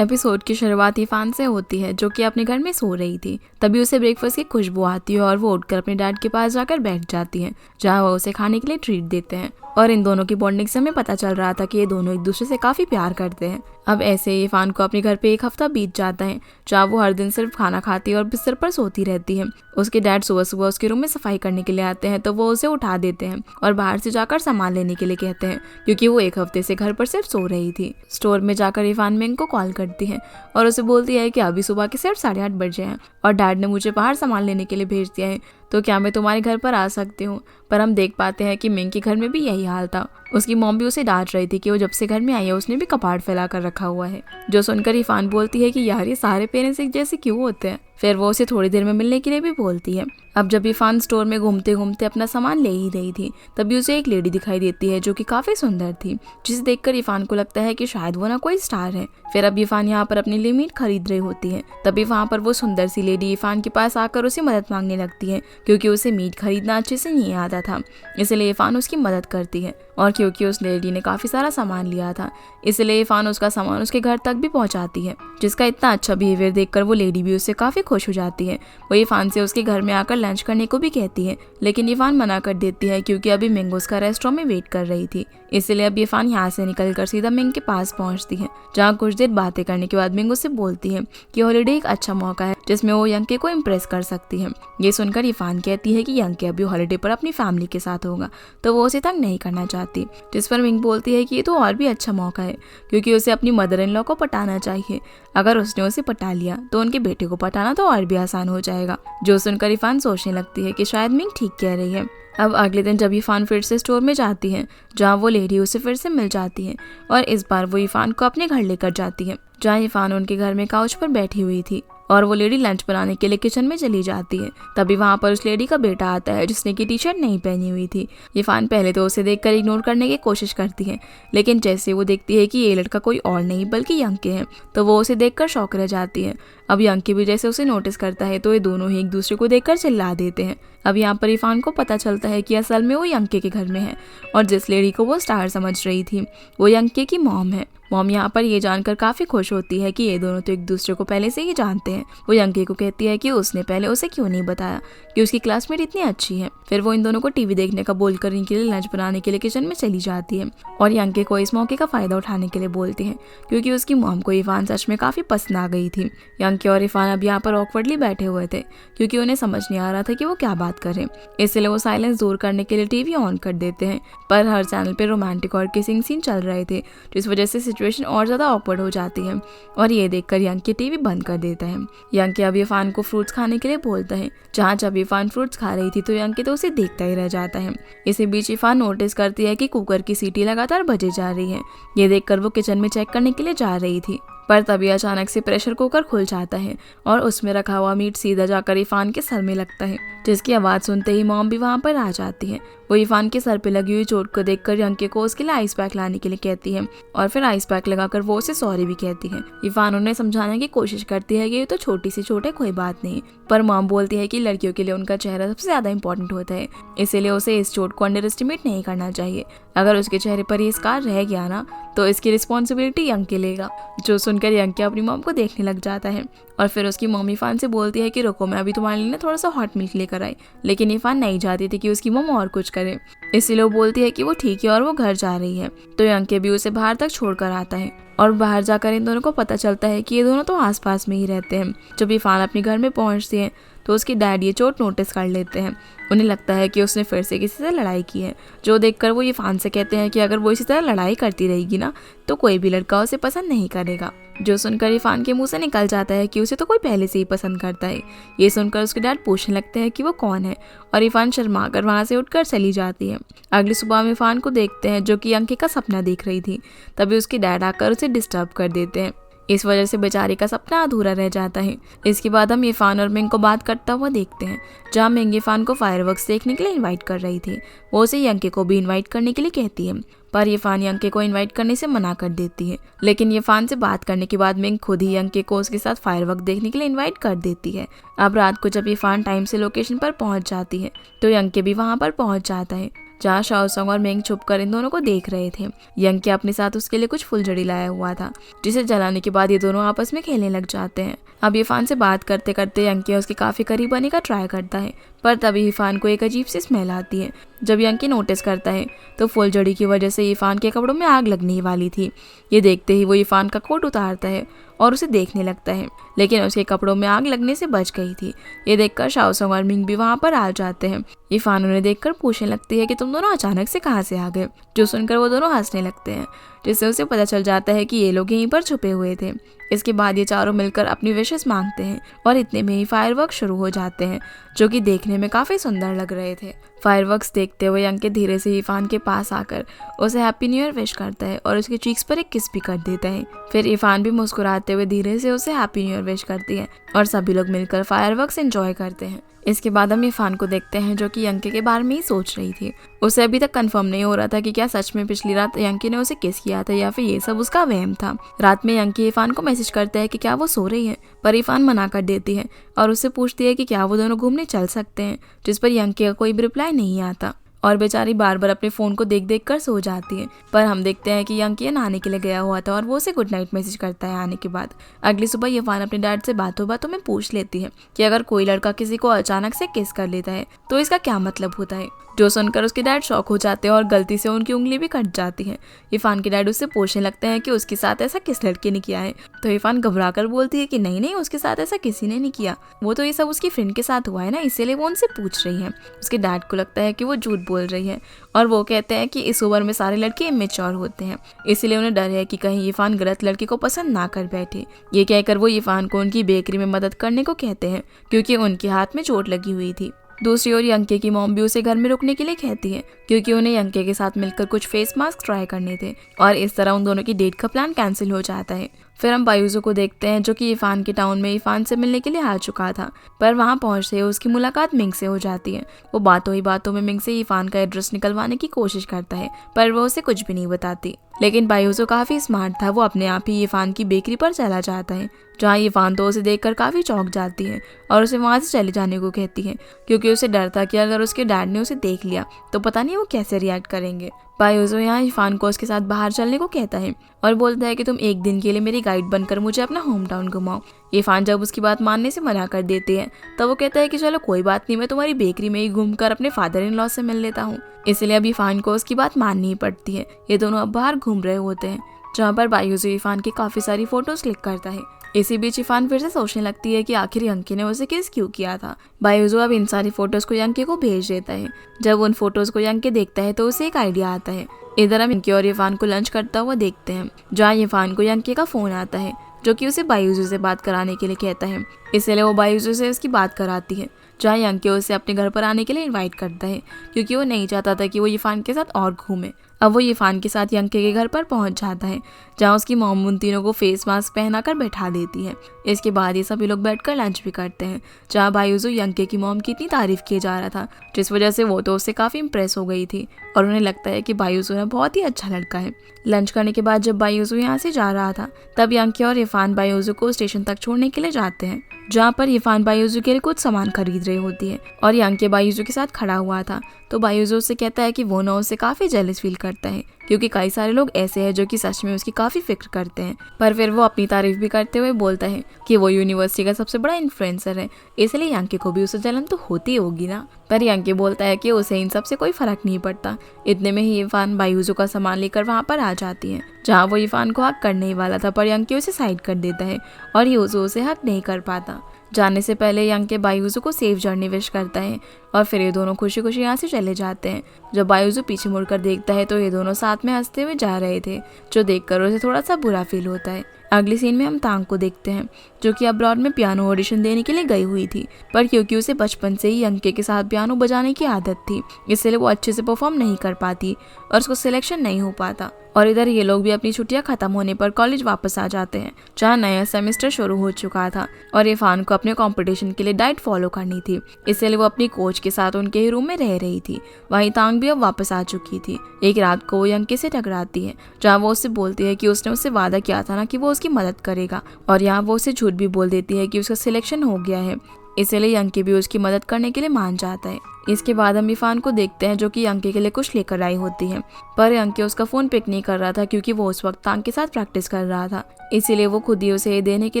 Episode की शुरुआत इरफान से होती है, जो कि अपने घर में सो रही थी। तभी उसे ब्रेकफास्ट की खुशबू आती है और वो उठकर अपने डैड के पास जाकर बैठ जाती है, जहाँ वो उसे खाने के लिए ट्रीट देते हैं। और इन दोनों की बॉन्डिंग से हमें पता चल रहा था कि ये दोनों एक दूसरे से काफी प्यार करते हैं। अब ऐसे ही इरफान को अपने घर पे एक हफ्ता बीत जाता है, जहाँ वो हर दिन सिर्फ खाना खाती है और बिस्तर पर सोती रहती है। उसके डैड सुबह सुबह उसके रूम में सफाई करने के लिए आते हैं, तो वो उसे उठा देते हैं और बाहर से जाकर सामान लेने के लिए कहते हैं, क्योंकि वो एक हफ्ते से घर पर सिर्फ सो रही थी। स्टोर में जाकर इरफान मिंग को कॉल करती है और उसे बोलती है कि अभी सुबह के सिर्फ 8:30 बजे हैं और डैड ने मुझे बाहर सामान लेने के लिए भेज दिया है, तो क्या मैं तुम्हारे घर पर आ सकती हूँ। पर हम देख पाते हैं कि मिंग के घर में भी यही हाल था। उसकी मॉम भी उसे डांट रही थी कि वो जब से घर में आई है उसने भी कपाट फैला कर रखा हुआ है, जो सुनकर इरफान बोलती है कि यार ये सारे पेरेंट्स एक जैसे क्यों होते हैं। फिर वो उसे थोड़ी देर में मिलने के लिए भी बोलती है। अब जब इरफान स्टोर में घूमते घूमते अपना सामान ले ही रही थी, तभी उसे एक लेडी दिखाई देती है जो कि काफी सुंदर थी, जिसे देखकर इरफान को लगता है कि शायद वो ना कोई स्टार है। फिर अब इरफान यहाँ पर अपने लिए मीट खरीद रही होती है, तभी वहाँ पर वो सुंदर सी लेडी इरफान के पास आकर उसे मदद मांगने लगती है, क्योंकि उसे मीट खरीदना अच्छे से नहीं आता था। इसलिए इरफान उसकी मदद करती है, और क्योंकि उस लेडी ने काफी सारा सामान लिया था, इसलिए इरफान उसका सामान उसके घर तक भी पहुंचाती है, जिसका इतना अच्छा बिहेवियर देखकर वो लेडी भी उससे काफी खुश हो जाती है। वो इरफान से उसके घर में आकर लंच करने को भी कहती है, लेकिन इरफान मना कर देती है, क्योंकि अभी मिंग उसका रेस्टोरेंट में वेट कर रही थी। इसलिए अब इरफान यहाँ से निकलकर सीधा मिंग के पास पहुंचती है, जहाँ कुछ देर बातें करने के बाद मिंग उससे बोलती है कि हॉलिडे एक अच्छा मौका है जिसमें वो यंके को इम्प्रेस कर सकती है। ये सुनकर इरफान कहती है कि यंके अभी हॉलिडे पर अपनी फैमिली के साथ होगा, तो वो उसे तंग नहीं करना चाहती, जिस पर मिंग बोलती है कि ये तो और भी अच्छा मौका है, क्योंकि उसे अपनी मदर इन लॉ को पटाना चाहिए। अगर उसने उसे पटा लिया तो उनके बेटे को पटाना तो और भी आसान हो जाएगा। जो सुनकर इरफान सोचने लगती है कि शायद मिंग ठीक कह रही है। अब अगले दिन जब इरफान फिर से स्टोर में जाती है, जहाँ वो लेडी उसे फिर से मिल जाती है, और इस बार वो इरफान को अपने घर लेकर जाती है, जहाँ इरफान उनके घर में काउच पर बैठी हुई थी, और वो लेडी लंच बनाने के लिए किचन में चली जाती है। तभी वहाँ पर उस लेडी का बेटा आता है, जिसने की टी शर्ट नहीं पहनी हुई थी। इरफान पहले तो उसे देखकर इग्नोर करने की कोशिश करती है, लेकिन जैसे वो देखती है कि ये लड़का कोई और नहीं बल्कि यंके है, तो वो उसे देखकर शॉक रह जाती है। अब यंके भी जैसे उसे नोटिस करता है, तो ये दोनों ही एक दूसरे को देखकर चिल्ला देते हैं। अब यहाँ पर इरफान को पता चलता है कि असल में वो यंके के घर में है, और जिस लेडी को वो स्टार समझ रही थी वो यंके की मॉम है। मॉम यहाँ पर ये जानकर काफी खुश होती है कि ये दोनों तो एक दूसरे को पहले से ही जानते हैं। वो यंके को कहती है कि उसने पहले उसे क्यों नहीं बताया कि उसकी क्लासमेट इतनी अच्छी है। फिर वो इन दोनों को टीवी देखने का बोलकर इनके लिए लंच बनाने के लिए किचन में चली जाती है, और यंके को इस मौके का फायदा उठाने के लिए बोलती है, क्योंकि उसकी मॉम को इरफान सच में काफी पसंद आ गई थी। यंके और इरफान अब यहाँ पर ऑकवर्डली बैठे हुए थे, क्योंकि उन्हें समझ नहीं आ रहा था कि वो क्या बात करें। इसलिए वो साइलेंस दूर करने के लिए टीवी ऑन कर देते हैं, पर हर चैनल पे रोमांटिक और किसिंग सीन चल रहे थे, जिस वजह से सिचुएशन और ज्यादा ऑकवर्ड हो जाती है। और ये देखकर यंके टीवी बंद कर देता है। यंके अब इरफान को फ्रूट्स खाने के लिए बोलता है, जहाँ जब इरफान फ्रूट्स खा रही थी तो यंके तो उसे देखता ही रह जाता है। इसी बीच इरफान नोटिस करती है कि कुकर की सीटी लगातार बजे जा रही है। ये देखकर वो किचन में चेक करने के लिए जा रही थी, पर तभी अचानक से प्रेशर कुकर खुल जाता है और उसमें रखा हुआ मीट सीधा जाकर इरफान के सर में लगता है, जिसकी आवाज सुनते ही मॉम भी वहाँ पर आ जाती है। वो इरफान के सर पे लगी हुई चोट को देखकर यंके को उसके लिए आइस पैक लाने के लिए कहती है, और फिर आइस पैक लगाकर वो उसे सॉरी भी कहती है। इरफान उन्हें समझाने की कोशिश करती है कि ये तो छोटी सी चोट है, कोई बात नहीं, पर मॉम बोलती है कि लड़कियों के लिए उनका चेहरा सबसे ज्यादा इंपॉर्टेंट होता है, इसीलिए उसे इस चोट को अंडर एस्टिमेट नहीं करना चाहिए। अगर उसके चेहरे पर ये स्कार रह गया ना, तो इसकी रिस्पॉन्सिबिलिटी यंके लेगा। जो सुनकर यंके अपनी मॉम को देखने लग जाता है, और फिर उसकी मॉम इरफान से बोलती है कि रुको, मैं अभी तुम्हारे लिए थोड़ा सा हॉट मिल्क लेकर आई, लेकिन इरफान नहीं चाहती थी कि उसकी मॉम और कुछ करे, इसलिए वो बोलती है कि वो ठीक है और वो घर जा रही है। तो यंके भी उसे बाहर तक छोड़कर आता है, और बाहर जाकर इन दोनों को पता चलता है कि ये दोनों तो आसपास में ही रहते हैं। जब इरफान अपने घर में पहुंचती है तो उसकी डैड ये चोट नोटिस कर लेते हैं। उन्हें लगता है कि उसने फिर से किसी से लड़ाई की है, जो देखकर वो इरफान से कहते हैं कि अगर वो इसी तरह लड़ाई करती रहेगी ना, तो कोई भी लड़का उसे पसंद नहीं करेगा। जो सुनकर इरफान के मुंह से निकल जाता है कि उसे तो कोई पहले से ही पसंद करता है। ये सुनकर उसके डैड पूछने लगते हैं कि वो कौन है, और इरफान शर्मा कर वहाँ से उठकर चली जाती है। अगली सुबह हम इरफान को देखते हैं, जो कि यंके का सपना देख रही थी। तभी उसके डैड आकर उसे डिस्टर्ब कर देते हैं। इस वजह से बेचारे का सपना अधूरा रह जाता है। इसके बाद हम इरफान और मिंग को बात करता हुआ देखते हैं, जहाँ मिंग इरफान को फायरवर्क्स देखने के लिए इनवाइट कर रही थी। वो उसे यंके को भी इनवाइट करने के लिए कहती है, पर इरफान यंके को इनवाइट करने से मना कर देती है। लेकिन इरफान से बात करने के बाद मिंग खुद ही यंके को उसके साथ फायरवर्क देखने के लिए इनवाइट कर देती है। अब रात को जब इरफान टाइम से लोकेशन पर पहुंच जाती है, तो यंके भी वहां पर पहुंच जाता है। जहाँ शाओसोंग और मेंग छुपकर इन दोनों को देख रहे थे। यंके अपने साथ उसके लिए कुछ फुलझड़ी लाया हुआ था, जिसे जलाने के बाद ये दोनों आपस में खेलने लग जाते हैं। अब यीफान से बात करते करते यंके उसके काफी करीब आने का ट्राई करता है, पर तभी यीफान को एक अजीब सी स्मेल आती है। जब यंके नोटिस करता है तो फुलझड़ी की वजह से यीफान के कपड़ों में आग लगने वाली थी। ये देखते ही वो यीफान का कोट उतारता है और उसे देखने लगता है, लेकिन उसके कपड़ों में आग लगने से बच गई थी। ये देखकर शाओसोंग और मिंग भी वहाँ पर आ जाते हैं। यीफान उन्हें देखकर पूछने लगती है कि तुम दोनों अचानक से कहाँ से आ गए, जो सुनकर वो दोनों हंसने लगते हैं, जिससे उसे पता चल जाता है कि ये लोग यहीं पर छुपे हुए थे। इसके बाद ये चारों मिलकर अपनी विशेस मांगते हैं और इतने में ही फायरवर्क्स शुरू हो जाते हैं, जो कि देखने में काफी सुंदर लग रहे थे। फायरवर्क्स देखते हुए यंके धीरे से यीफान के पास आकर उसे हैप्पी न्यू ईयर विश करता है और उसके चीक्स पर एक किस भी कर देता है। फिर यीफान भी मुस्कुराते हुए धीरे से उसे हैप्पी न्यू ईयर विश करती है और सभी लोग मिलकर फायरवर्क्स एंजॉय करते हैं। इसके बाद हम यीफान को देखते हैं, जो कि यंके के बारे में ही सोच रही थी। उसे अभी तक कंफर्म नहीं हो रहा था कि क्या सच में पिछली रात यंके ने उसे किस किया था या फिर ये सब उसका वहम था। रात में यंके यीफान को मैसेज करता है कि क्या वो सो रही है, पर यीफान मना कर देती है और उससे पूछती है कि क्या वो दोनों घूमने चल सकते हैं, जिस पर यंके का कोई भी रिप्लाई नहीं आता और बेचारी बार बार अपने फोन को देख देख कर सो जाती है। पर हम देखते हैं कि यंके नहाने के लिए गया हुआ था और वो उसे गुड नाइट मैसेज करता है आने के बाद। अगली सुबह यीफान अपने डैड से बातों बातों में पूछ लेती है कि अगर कोई लड़का किसी को अचानक से किस कर लेता है तो इसका क्या मतलब होता है, जो सुनकर उसके डैड शॉक हो जाते हैं और गलती से उनकी उंगली भी कट जाती है। यीफान के डैड उससे पूछने लगते हैं कि उसके साथ ऐसा किस लड़के ने किया है, तो यीफान घबरा कर बोलती है कि नहीं नहीं, उसके साथ ऐसा किसी ने नहीं किया, वो तो ये सब उसकी फ्रेंड के साथ हुआ है ना, इसीलिए वो उनसे पूछ रही है। उसके डैड को लगता है कि वो झूठ बोल रही है और वो कहते हैं कि इस उम्र में सारे लड़के इमेच्योर होते हैं, इसलिए उन्हें डर है कि कहीं यीफान गलत लड़के को पसंद ना कर बैठे। ये कहकर वो यीफान को उनकी बेकरी में मदद करने को कहते हैं, क्योंकि उनके हाथ में चोट लगी हुई थी। दूसरी ओर यंके की मॉम भी उसे घर में रुकने के लिए कहती है, क्योंकि उन्हें यंके के साथ मिलकर कुछ फेस मास्क ट्राई करने थे और इस तरह उन दोनों की डेट का प्लान कैंसिल हो जाता है। फिर हम बायूजो को देखते हैं, जो कि यीफान के टाउन में यीफान से मिलने के लिए आ चुका था, पर वहां पहुंचते ही उसकी मुलाकात मिंग से हो जाती है। वो बातों ही बातों में मिंग से यीफान का एड्रेस निकलवाने की कोशिश करता है, पर वो उसे कुछ भी नहीं बताती। लेकिन बायूजो काफी स्मार्ट था, वो अपने आप ही यीफान की बेकरी पर चला जाता है, जहाँ यीफान तो उसे देखकर काफी चौंक जाती है और उसे वहां से चले जाने को कहती है, क्योंकि उसे डर था कि अगर उसके डैड ने उसे देख लिया तो पता नहीं वो कैसे रिएक्ट करेंगे। बायूजो यहाँ यीफान को उसके साथ बाहर चलने को कहता है और बोलता है कि तुम एक दिन के लिए मेरी गाइड बनकर मुझे अपना होम टाउन घुमाओ। यीफान जब उसकी बात मानने से मना कर देती है तब वो कहता है कि चलो कोई बात नहीं, मैं तुम्हारी बेकरी में ही घूमकर अपने फादर इन लॉ से मिल लेता हूँ। इसलिए अब यीफान को उसकी बात माननी ही पड़ती है। ये दोनों अब बाहर घूम रहे होते हैं, जहाँ पर बायूजो यीफान की काफी सारी फोटोज क्लिक करता है। इसी बीच यीफान फिर से सोचने लगती है कि आखिर यंके ने उसे किस क्यों किया था। बायूजो अब इन सारी फोटोज को यंके को भेज देता है। जब उन फोटोज को यंके देखता है तो उसे एक आइडिया आता है। इधर हम यंके और यीफान को लंच करता हुआ देखते हैं, जहाँ यीफान को यंके का फोन आता है, जो कि उसे बायूजो से बात कराने के लिए कहता है। इसलिए वो बायूजो से उसकी बात कराती है, जहाँ यंके उसे अपने घर पर आने के लिए इनवाइट करता है, क्योंकि वो नहीं चाहता था कि वो यीफान के साथ और घूमे। अब वो यीफान के साथ यंके के घर पर पहुंच जाता है, जहाँ उसकी मॉम उन तीनों को फेस मास्क पहनाकर बैठा देती है। इसके बाद ये सभी लोग बैठकर लंच भी करते हैं, जहाँ बायूजो यंके की मॉम की इतनी तारीफ किए जा रहा था, जिस वजह से वो तो उससे काफ़ी इम्प्रेस हो गई थी और उन्हें लगता है कि बायूजो ना बहुत ही अच्छा लड़का है। लंच करने के बाद जब बायूजो यहाँ से जा रहा था तब यंके और यीफान बायूजो को स्टेशन तक छोड़ने के लिए जाते हैं, जहाँ पर यीफान बायूजो के लिए कुछ सामान खरीद रही होती है और यंके बायूजो के साथ खड़ा हुआ था। तो बायूजो उससे कहता है कि वो ना उससे काफ़ी जेलस फील करता है, क्योंकि कई सारे लोग ऐसे हैं जो कि सच में उसकी काफ़ी फिक्र करते हैं। पर फिर वो अपनी तारीफ भी करते हुए बोलता है कि वो यूनिवर्सिटी का सबसे बड़ा इन्फ्लुएंसर है, इसलिए यंके को भी उसे जलन तो होती होगी ना। पर यंके बोलता है कि उसे इन सब से कोई फर्क नहीं पड़ता। इतने में ही यीफान बायूजो का सामान लेकर वहाँ पर आ जाती है, जहाँ वो यीफान को हक करने ही वाला था, पर यंके उसे साइड कर देता है और यूजो उसे हक नहीं कर पाता। जाने से पहले यंके बायूजो को सेफ जर्नी विश करता है और फिर ये दोनों खुशी खुशी यहाँ से चले जाते हैं। जब बायूजो पीछे मुड़कर देखता है तो ये दोनों साथ में हंसते हुए जा रहे थे, जो देखकर उसे थोड़ा सा बुरा फील होता है। अगली सीन में हम तांग को देखते हैं, जो कि अब्रॉड में पियानो ऑडिशन देने के लिए गई हुई थी, पर क्योंकि उसे बचपन से ही यंके के साथ पियानो बजाने की आदत थी, इसलिए वो अच्छे से परफॉर्म नहीं कर पाती और उसको सिलेक्शन नहीं हो पाता। और इधर ये लोग भी अपनी छुट्टियां खत्म होने पर कॉलेज वापस आ जाते हैं, जहाँ नया सेमेस्टर शुरू हो चुका था और यीफान को अपने कंपटीशन के लिए डाइट फॉलो करनी थी, इसलिए वो अपनी कोच के साथ उनके ही रूम में रह रही थी। वहीं तांग भी अब वापस आ चुकी थी। एक रात को वो यंके से टकराती है, जहाँ वो उससे बोलती है कि उसने उससे वादा किया था ना कि वो उसकी मदद करेगा, और यहाँ वो उसे झूठ भी बोल देती है कि उसका सिलेक्शन हो गया है, इसलिए यंके भी उसकी मदद करने के लिए मान जाता है। इसके बाद हम इरफान को देखते हैं जो कि अंके के लिए कुछ लेकर आई होती है, पर अंके उसका फोन पिक नहीं कर रहा था क्योंकि वो उस वक्त तांग के साथ प्रैक्टिस कर रहा था। इसीलिए वो खुद ही उसे देने के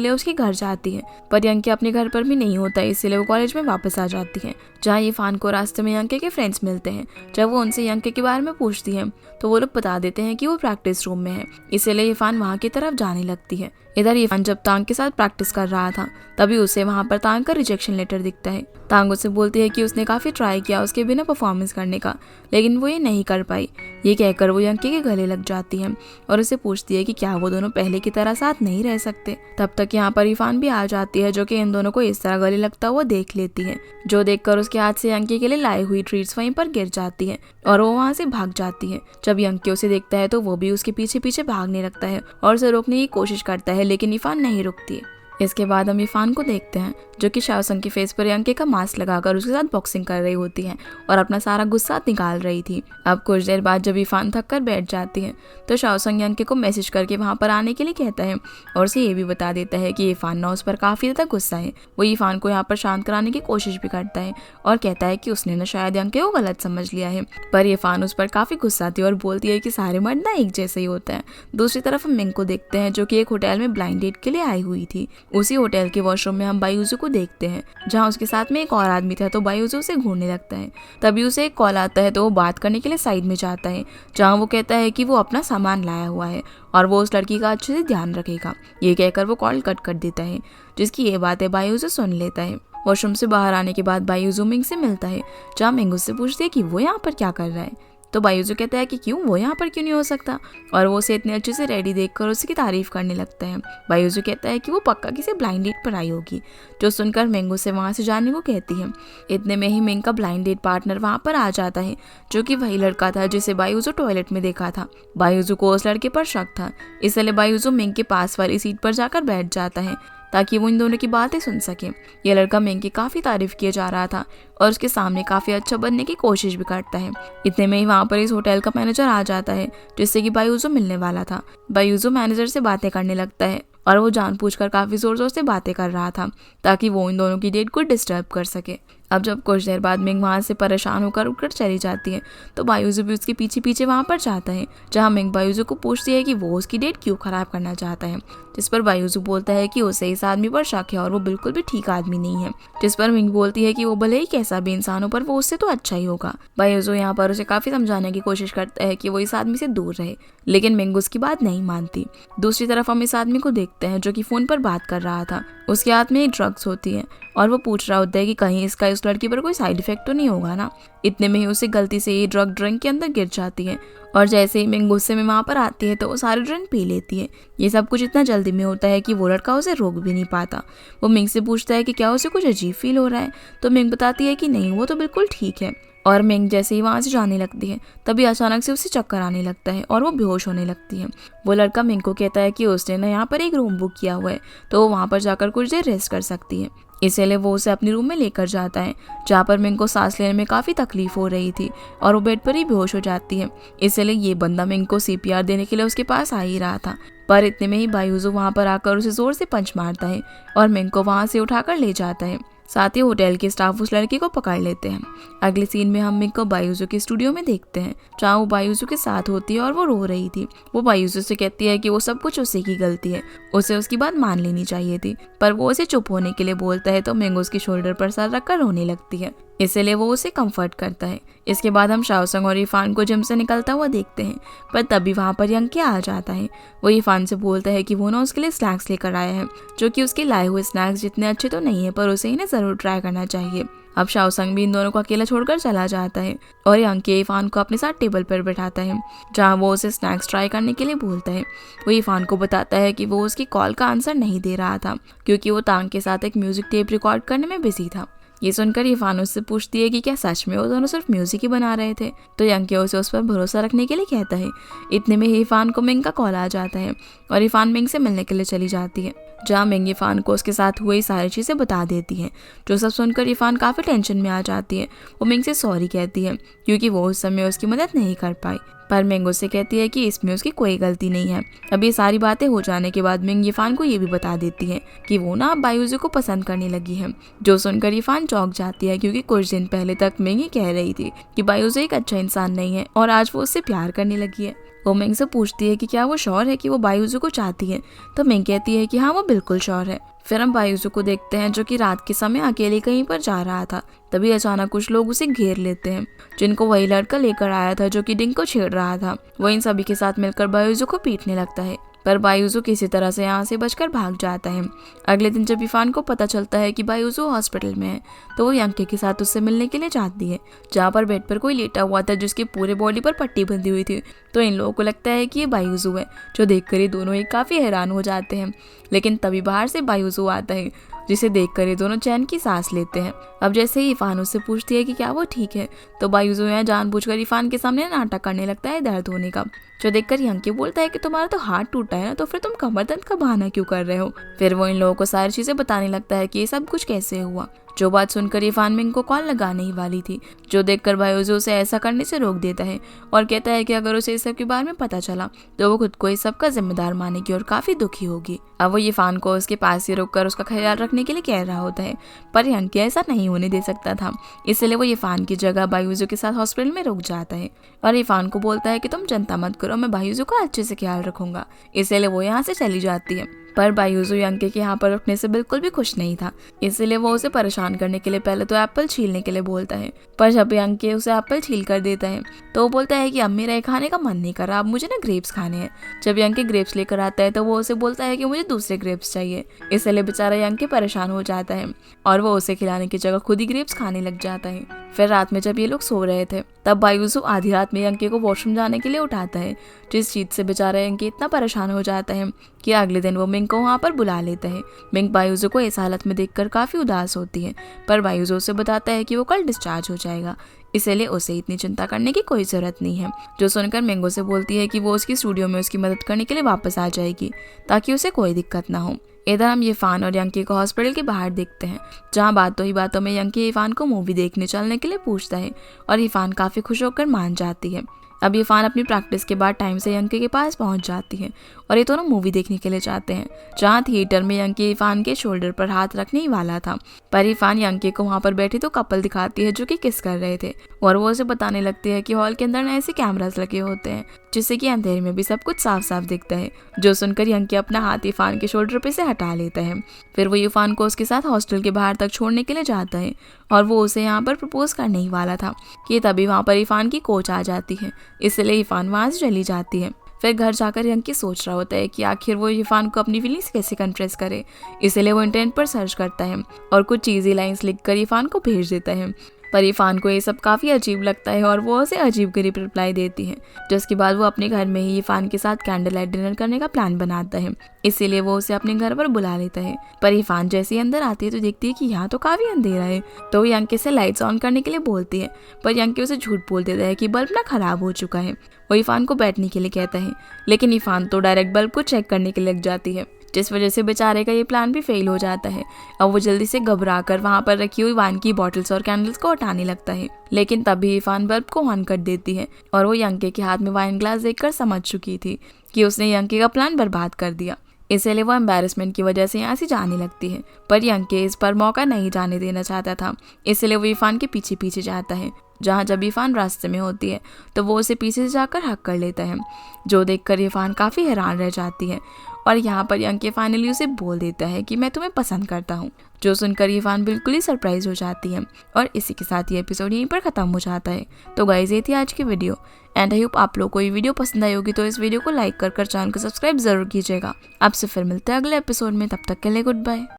लिए उसके घर जाती है, पर अंके अपने घर पर भी नहीं होता, इसीलिए वो कॉलेज में वापस आ जाती है, जहाँ इरफान को रास्ते में अंके के फ्रेंड्स मिलते हैं। जब वो उनसे अंके के बारे में पूछती है तो वो लोग बता देते हैं कि वो प्रैक्टिस रूम में है, इसीलिए इरफान वहाँ की तरफ जाने लगती है। इधर इरफान जब तांग के साथ प्रैक्टिस कर रहा था तभी उसे वहाँ पर तांग का रिजेक्शन लेटर दिखता है। तांग उससे बोलती है कि उसने काफी ट्राई किया उसके बिना परफॉर्मेंस करने का, लेकिन वो ये नहीं कर पाई। ये कहकर वो अंके के गले लग जाती है और उसे पूछती है कि क्या वो दोनों पहले की तरह साथ नहीं रह सकते। तब तक यहाँ पर इरफान भी आ जाती है जो कि इन दोनों को इस तरह गले लगता हुआ देख लेती है, जो देखकर उसके हाथ से अंके के लिए लाई हुई ट्रीट्स वहीं पर गिर जाती है और वो वहाँ से भाग जाती है। जब अंके उसे देखता है तो वो भी उसके पीछे पीछे भागने लगता है और उसे रोकने की कोशिश करता है, लेकिन इरफान नहीं रुकती है। इसके बाद हम इरफान को देखते हैं जो कि शाओसंग के फेस पर अंके का मास्क लगाकर उसके साथ बॉक्सिंग कर रही होती है और अपना सारा गुस्सा निकाल रही थी। अब कुछ देर बाद जब इरफान थक कर बैठ जाती है तो शाओसंग अंके को मैसेज करके वहाँ पर आने के लिए कहता है और उसे ये भी बता देता है कि इरफान ना उस पर काफ़ी ज़्यादा गुस्सा है। वो इरफान को यहाँ पर शांत कराने की कोशिश भी करता है और कहता है कि उसने ना शायद अंके को गलत समझ लिया है, पर इरफान उस पर काफ़ी गुस्सा थी और बोलती है कि सारे मर्द ना एक जैसे ही होता है। दूसरी तरफ हम मिंग को देखते हैं जो कि एक होटल में ब्लाइंड डेट के लिए आई हुई थी। उसी होटल के वॉशरूम में हम बायूजू को देखते हैं जहाँ उसके साथ में एक और आदमी था, तो बायूजू उसे घूरने लगता है। तभी उसे एक कॉल आता है तो वो बात करने के लिए साइड में जाता है, जहाँ वो कहता है कि वो अपना सामान लाया हुआ है और वो उस लड़की का अच्छे से ध्यान रखेगा। ये कहकर वो कॉल कट कर देता है, जिसकी ये बातें बायूजू सुन लेता है। वॉशरूम से बाहर आने के बाद बायूजू मिंग से मिलता है, जहाँ मिंग उससे पूछती है कि वो यहाँ पर क्या कर रहा है। तो बायूजू कहता है कि क्यों, वो यहाँ पर क्यों नहीं हो सकता, और वो उसे इतने अच्छे से रेडी देखकर उसकी तारीफ करने लगता है। बायूजू कहता है कि वो पक्का किसी ब्लाइंड डेट पर आई होगी, जो सुनकर मिंग उसे वहाँ से जाने को कहती है। इतने में ही मिंग का ब्लाइंड डेट पार्टनर वहाँ पर आ जाता है, जो कि वही लड़का था जिसे बायूजू टॉयलेट में देखा था। बायूजू को उस लड़के पर शक था, इसलिए बायूजू मिंग के पास वाली सीट पर जाकर बैठ जाता है ताकि वो इन दोनों की बातें सुन सके। ये लड़का मिंग की काफ़ी तारीफ किए जा रहा था और उसके सामने काफ़ी अच्छा बनने की कोशिश भी करता है। इतने में ही वहाँ पर इस होटल का मैनेजर आ जाता है, जिससे कि बायूजू मिलने वाला था। बायूजू मैनेजर से बातें करने लगता है और वो जानबूझकर काफ़ी ज़ोर ज़ोर से बातें कर रहा था ताकि वो इन दोनों की डेट को डिस्टर्ब कर सके। अब जब कुछ देर बाद मिंग वहाँ से परेशान होकर उठकर चली जाती है तो बायूजू भी उसके पीछे पीछे वहाँ पर जाता है, जहाँ मिंग बायूजू को पूछती है कि वो उसकी डेट क्यों ख़राब करना चाहता है, जिस पर बायूजू बोलता है कि उसे इस आदमी पर शक है और वो बिल्कुल भी ठीक आदमी नहीं है। जिस पर मिंग बोलती है कि वो भले ही कैसा भी इंसान हो पर वो उससे तो अच्छा ही होगा। बायूजू यहाँ पर उसे काफ़ी समझाने की कोशिश करता है कि वो इस आदमी से दूर रहे, लेकिन मिंग उसकी बात नहीं मानती। दूसरी तरफ हम इस आदमी को देखते हैं जो कि फ़ोन पर बात कर रहा था। उसके हाथ में एक ड्रग्स होती है और वो पूछ रहा होता है कि कहीं इसका इस लड़की पर कोई साइड इफेक्ट तो नहीं होगा ना। इतने में ही उसे गलती से ये ड्रग ड्रिंक के अंदर गिर जाती है और जैसे ही मिंग गुस्से में वहाँ पर आती है तो वो सारी ड्रिंक पी लेती है। ये सब कुछ इतना जल्दी में होता है कि वो लड़का उसे रोक भी नहीं पाता। वो मिंग से पूछता है कि क्या उसे कुछ अजीब फील हो रहा है, तो मिंग बताती है कि नहीं, वो तो बिल्कुल ठीक है। और मिंग जैसे ही वहाँ से जाने लगती है तभी अचानक से उसे चक्कर आने लगता है और वो बेहोश होने लगती है। वो लड़का मिंग को कहता है कि उसने ना यहाँ पर एक रूम बुक किया हुआ है, तो वो वहाँ पर जाकर कुछ देर रेस्ट कर सकती है। इसलिए वो उसे अपने रूम में लेकर जाता है, जहाँ पर मिंग को सांस लेने में काफ़ी तकलीफ हो रही थी और वो बेड पर ही बेहोश हो जाती है। इसलिए ये बंदा मिंग को CPR देने के लिए उसके पास आ ही रहा था, पर इतने में ही बायूजू वहाँ पर आकर उसे जोर से पंच मारता है और मिंग को वहाँ से उठाकर ले जाता है। साथ ही होटल के स्टाफ उस लड़के को पकड़ लेते हैं। अगले सीन में हम मिंग को बायूजू के स्टूडियो में देखते हैं, जहाँ वो बायूजू के साथ होती है और वो रो रही थी। वो बायूजू से कहती है कि वो सब कुछ उसी की गलती है, उसे उसकी बात मान लेनी चाहिए थी, पर वो उसे चुप होने के लिए बोलता है तो मिंग उसके शोल्डर पर सर रखकर रोने लगती है, इसलिए वो उसे कंफर्ट करता है। इसके बाद हम शाओसंग और इरफान को जिम से निकलता हुआ देखते हैं, पर तभी वहाँ पर यंके आ जाता है। वो इरफान से बोलता है कि वो ना उसके लिए स्नैक्स लेकर आया है, जो कि उसके लाए हुए स्नैक्स जितने अच्छे तो नहीं है, पर उसे इन्हें ज़रूर ट्राई करना चाहिए। अब शाओसंग भी इन दोनों को अकेला छोड़कर चला जाता है और यंके इरफान को अपने साथ टेबल पर बैठाता है, जहाँ वो उसे स्नैक्स ट्राई करने के लिए बोलता है। वो इरफान को बताता है कि वो उसकी कॉल का आंसर नहीं दे रहा था क्योंकि वो तांग के साथ एक म्यूजिक टेप रिकॉर्ड करने में बिजी था। ये सुनकर इरफान उससे पूछती है कि क्या सच में वो दोनों सिर्फ म्यूजिक ही बना रहे थे, तो यंके उसे उस पर भरोसा रखने के लिए कहता है। इतने में ही इरफान को मिंग का कॉल आ जाता है और इरफान मिंग से मिलने के लिए चली जाती है। जहाँ मिंग इरफान को उसके साथ हुई सारी चीज़ें बता देती है। जो सब सुनकर इरफान काफ़ी टेंशन में आ जाती है। वो मिंग से सॉरी कहती है क्योंकि वो उस समय उसकी मदद नहीं कर पाई, पर मिंग उससे कहती है कि इसमें उसकी कोई गलती नहीं है। अब ये सारी बातें हो जाने के बाद मिंग इरफान को ये भी बता देती है कि वो ना अब बायूज़ू को पसंद करने लगी है। जो सुनकर इरफान चौंक जाती है क्योंकि कुछ दिन पहले तक मिंग ही कह रही थी कि बायूज़ू एक अच्छा इंसान नहीं है और आज वो उससे प्यार करने लगी है। वो मिंग से पूछती है कि क्या वो श्योर है कि वो बायूज़ू को चाहती है, तो मिंग कहती है कि हाँ वो बिल्कुल श्योर है। फिर हम बायूज़ू को देखते हैं जो कि रात के समय अकेले कहीं पर जा रहा था। तभी अचानक कुछ लोग उसे घेर लेते हैं, जिनको वही लड़का लेकर आया था जो कि डिंग को छेड़ रहा था। वो इन सभी के साथ मिलकर बायूज़ू को पीटने लगता है, पर बायूज़ू किसी तरह से यहाँ से बचकर भाग जाता है। अगले दिन जब इरफान को पता चलता है कि बायूज़ू हॉस्पिटल में है, तो वो यंके के साथ उससे मिलने के लिए जाती है, जहाँ पर बेड पर कोई लेटा हुआ था जिसकी पूरे बॉडी पर पट्टी बंधी हुई थी। तो इन लोगों को लगता है कि ये बायूज़ू है, जो देखकर ये दोनों ही काफ़ी हैरान हो जाते हैं। लेकिन तभी बाहर से बायूज़ू आता है, जिसे देखकर ये दोनों चैन की सांस लेते हैं। अब जैसे ही इरफान उससे पूछती है कि क्या वो ठीक है, तो बायूज़ू यहाँ जानबूझकर इरफान के सामने नाटक करने लगता है दर्द होने का, जो देखकर यंकी बोलता है कि तुम्हारा तो हाथ टूटा है ना, तो फिर तुम कमर दर्द का बहाना क्यों कर रहे हो। फिर वो इन लोगों को सारी चीजें बताने लगता है कि ये सब कुछ कैसे हुआ। जो बात सुनकर इरफान मिंग को कॉल लगाने ही वाली थी, जो देखकर बायूज़ू उसे ऐसा करने से रोक देता है और कहता है कि अगर उसे इस सब के बारे में पता चला तो वो खुद को इस सब का जिम्मेदार मानेगी और काफी दुखी होगी। अब वो इरफान को उसके पास ही रोककर उसका ख्याल रखने के लिए कह रहा होता है, पर यंकी ऐसा नहीं होने दे सकता था। इसलिए वो इरफान की जगह बायूज़ू के साथ हॉस्पिटल में रुक जाता है और इरफान को बोलता है कि तुम चिंता मत करो, मैं बायूज़ू का अच्छे से ख्याल रखूंगा। इसलिए वो यहाँ से चली जाती है, पर बायूज़ू यंके के यहाँ पर रुकने से बिल्कुल भी खुश नहीं था। इसलिए वो उसे परेशान करने के लिए पहले तो एप्पल छीलने के लिए बोलता है, पर जब यंके उसे एप्पल छील कर देता है तो वो बोलता है कि अब मेरा ये खाने का मन नहीं कर रहा, अब मुझे ना ग्रेप्स खाने हैं। जब यंके ग्रेप्स लेकर आता है तो वो उसे बोलता है कि मुझे दूसरे ग्रेप्स चाहिए। इसलिए बेचारा यंके परेशान हो जाता है और वो उसे खिलाने की जगह खुद ही ग्रेप्स खाने लग जाता है। फिर रात में जब ये लोग सो रहे थे, तब बायूज़ू आधी रात में यंके को वॉशरूम जाने के लिए उठाता है, जिस चीज से बेचारा यंके इतना परेशान हो जाता है कि अगले दिन वो मिंग को वहाँ पर बुला लेता है। मिंग बायूज़ू को इस हालत में देखकर काफी उदास होती है, पर बायूज़ू उसे बताता है कि वो कल डिस्चार्ज हो जाएगा, इसलिए उसे इतनी चिंता करने की कोई जरूरत नहीं है। जो सुनकर मिंग उसे बोलती है कि वो उसकी स्टूडियो में उसकी मदद करने के लिए वापस आ जाएगी ताकि उसे कोई दिक्कत ना हो। इधर हम इरफान और यंकी को हॉस्पिटल के बाहर देखते हैं, जहाँ बातों ही बातों में यंकी इरफान को मूवी देखने चलने के लिए पूछता है और इरफान काफी खुश होकर मान जाती है। अब इरफान अपनी प्रैक्टिस के बाद टाइम से यंकी के पास पहुंच जाती है और ये दोनों मूवी देखने के लिए जाते हैं, जहाँ थिएटर में यंकी इरफान के शोल्डर पर हाथ रखने ही वाला था, पर इरफान यंकी को वहाँ पर बैठे तो कपल दिखाती है जो कि किस कर रहे थे और वो उसे बताने लगती है कि हॉल के अंदर ऐसे कैमरास लगे होते हैं जिससे कि अंधेरे में भी सब कुछ साफ साफ दिखता है। जो सुनकर यंकी अपना हाथ इरफान के शोल्डर पे से हटा लेता है। फिर वो इरफान को उसके साथ हॉस्टल के बाहर तक छोड़ने के लिए जाता है और वो उसे यहाँ पर प्रपोज करने ही वाला था कि तभी वहाँ पर इरफान की कोच आ जाती है, इसलिए इरफान वहाँ से चली जाती है। फिर घर जाकर यंकी सोच रहा होता है कि आखिर वो इरफान को अपनी फीलिंग्स कैसे कन्फ्रेस करे, इसलिए वो इंटरनेट पर सर्च करता है और कुछ चीज़ी लाइंस लिखकर इरफान को भेज देता है। पर इरफान को ये सब काफ़ी अजीब लगता है और वो उसे अजीब गरीब रिप्लाई देती है, जिसके बाद वो अपने घर में ही इरफान के साथ कैंडल लाइट डिनर करने का प्लान बनाता है। इसीलिए वो उसे अपने घर पर बुला लेता है। पर इरफान जैसे ही अंदर आती है तो देखती है कि यहाँ तो काफ़ी अंधेरा है, तो वो यंकी से लाइट्स ऑन करने के लिए बोलती है, पर यंकी उसे झूठ बोल देता है कि बल्ब ना खराब हो चुका है। वो इरफान को बैठने के लिए कहता है, लेकिन इरफान तो डायरेक्ट बल्ब को चेक करने के लिए लग जाती है, जिस वजह से बेचारे का ये प्लान भी फेल हो जाता है। अब वो जल्दी से घबरा कर वहाँ पर रखी हुई वाइन की बॉटल्स और कैंडल्स को हटाने लगता है, लेकिन तभी इरफान बल्ब को ऑन कर देती है और वो यंकी के हाथ में वाइन ग्लास देखकर समझ चुकी थी कि उसने यंकी का प्लान बर्बाद कर दिया। इसलिए वो एम्बैरेसमेंट की वजह से यहाँ से जाने लगती है, पर यंकी इस पर मौका नहीं जाने देना चाहता था, इसलिए वो इरफान के पीछे पीछे जाता है। जहाँ जब इरफान रास्ते में होती है तो वो उसे पीछे से जाकर हक कर लेता है, जो देखकर इरफान काफ़ी हैरान रह जाती है और यहाँ पर यंकी फाइनली उसे बोल देता है कि मैं तुम्हें पसंद करता हूँ। जो सुनकर इरफान बिल्कुल ही सरप्राइज हो जाती है और इसी के साथ ये एपिसोड यहीं पर ख़त्म हो जाता है। तो गाइस ये थी आज की वीडियो एंड आई होप आप लोग को ये वीडियो पसंद आई होगी, तो इस वीडियो को लाइक कर चैनल को सब्सक्राइब जरूर कीजिएगा। आपसे फिर मिलते हैं अगले एपिसोड में, तब तक के लिए गुड बाय।